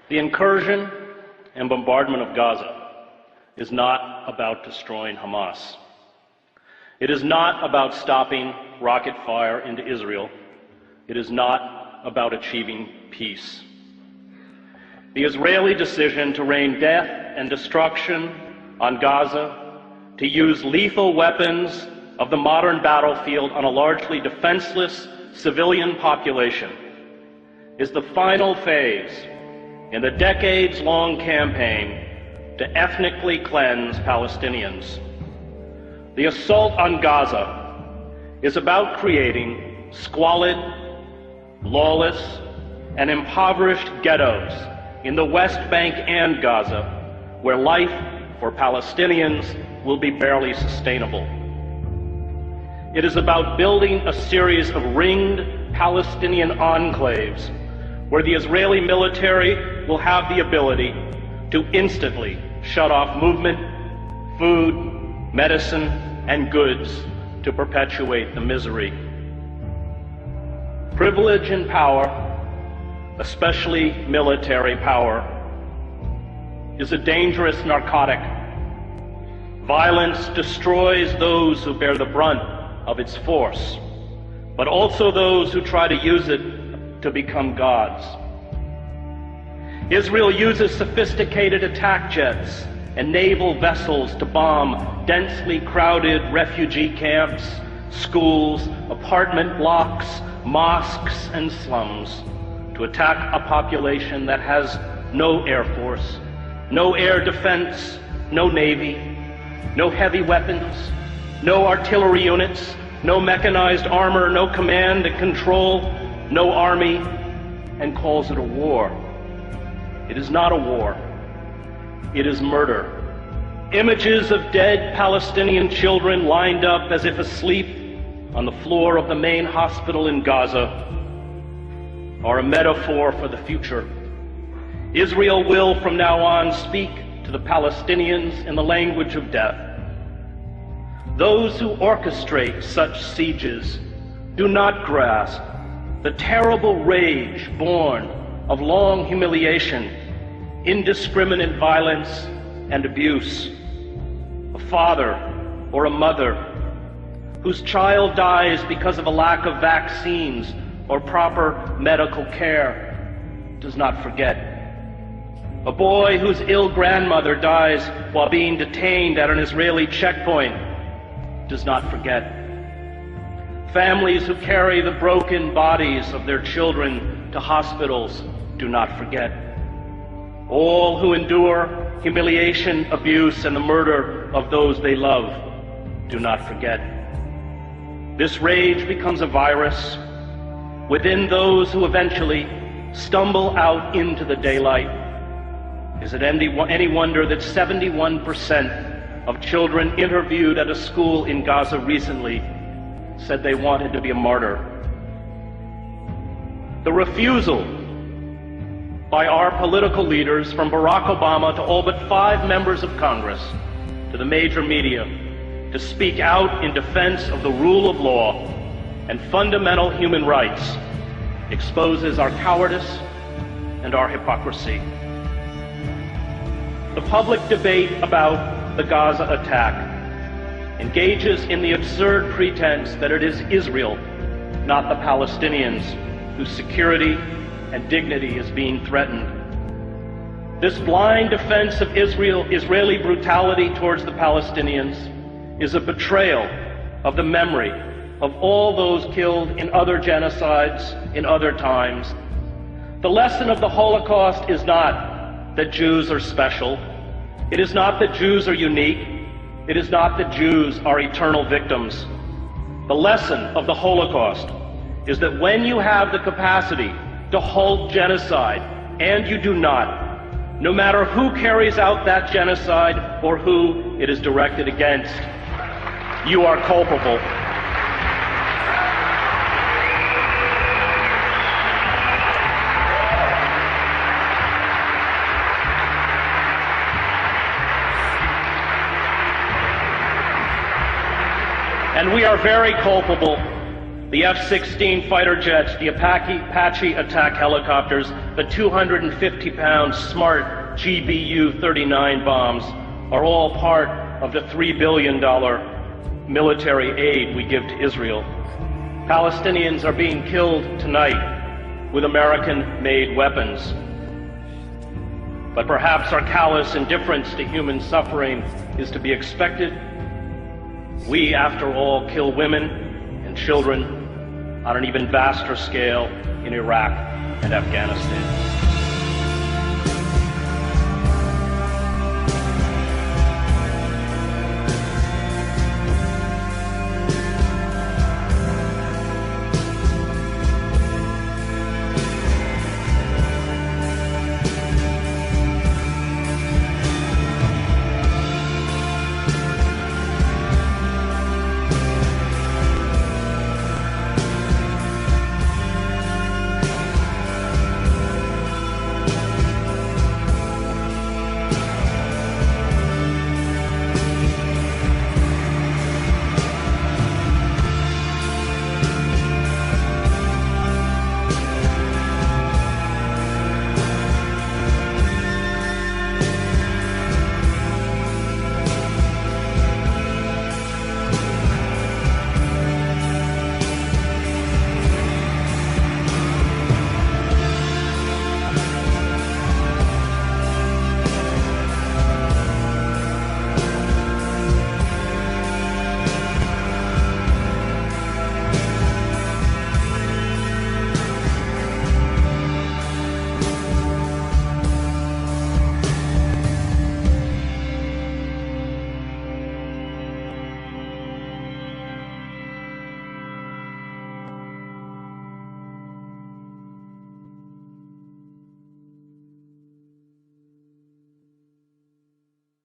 The incursion and bombardment of Gaza is not about destroying Hamas. It is not about stopping rocket fire into Israel. It is not about achieving peace. The Israeli decision to rain death and destruction on Gaza, to use lethal weapons of the modern battlefield on a largely defenseless civilian population, is the final phase in the decades-long campaign to ethnically cleanse Palestinians. The assault on Gaza is about creating squalid, lawless, and impoverished ghettos in the West Bank and Gaza, where life for Palestinians will be barely sustainable. It is about building a series of ringed Palestinian enclaves where the Israeli military will have the ability to instantly shut off movement, food, medicine, and goods to perpetuate the misery. Privilege and power, especially military power, is a dangerous narcotic. Violence destroys those who bear the brunt of its force, but also those who try to use it to become gods. Israel uses sophisticated attack jets and naval vessels to bomb densely crowded refugee camps, schools, apartment blocks, mosques, and slums, to attack a population that has no air force, no air defense, no navy, no heavy weapons, no artillery units, no mechanized armor, no command and control, no army, and calls it a war. It is not a war. It is murder. Images of dead Palestinian children lined up as if asleep on the floor of the main hospital in Gaza are a metaphor for the future. Israel will from now on speak to the Palestinians in the language of death. Those who orchestrate such sieges do not grasp the terrible rage born of long humiliation, indiscriminate violence, and abuse. A father or a mother whose child dies because of a lack of vaccines or proper medical care does not forget. A boy whose ill grandmother dies while being detained at an Israeli checkpoint does not forget. Families who carry the broken bodies of their children to hospitals do not forget. All who endure humiliation, abuse, and the murder of those they love do not forget. This rage becomes a virus within those who eventually stumble out into the daylight. Is it any wonder that 71% of children interviewed at a school in Gaza recently said they wanted to be a martyr? The refusal by our political leaders, from Barack Obama to all but 5 members of Congress, to the major media, to speak out in defense of the rule of law and fundamental human rights exposes our cowardice and our hypocrisy. The public debate about the Gaza attack engages in the absurd pretense that it is Israel, not the Palestinians, whose security and dignity is being threatened. This blind defense of Israeli brutality towards the Palestinians is a betrayal of the memory of all those killed in other genocides in other times. The lesson of the Holocaust is not that Jews are special. It is not that Jews are unique. It is not that Jews are eternal victims. The lesson of the Holocaust is that when you have the capacity to halt genocide, and you do not, no matter who carries out that genocide or who it is directed against, you are culpable. And we are very culpable the F-16 fighter jets, the Apache attack helicopters, the 250-pound smart GBU-39 bombs are all part of the $3 billion military aid we give to Israel. Palestinians are being killed tonight with American-made weapons. But perhaps our callous indifference to human suffering is to be expected. We, after all, kill women and children on an even vaster scale in Iraq and Afghanistan.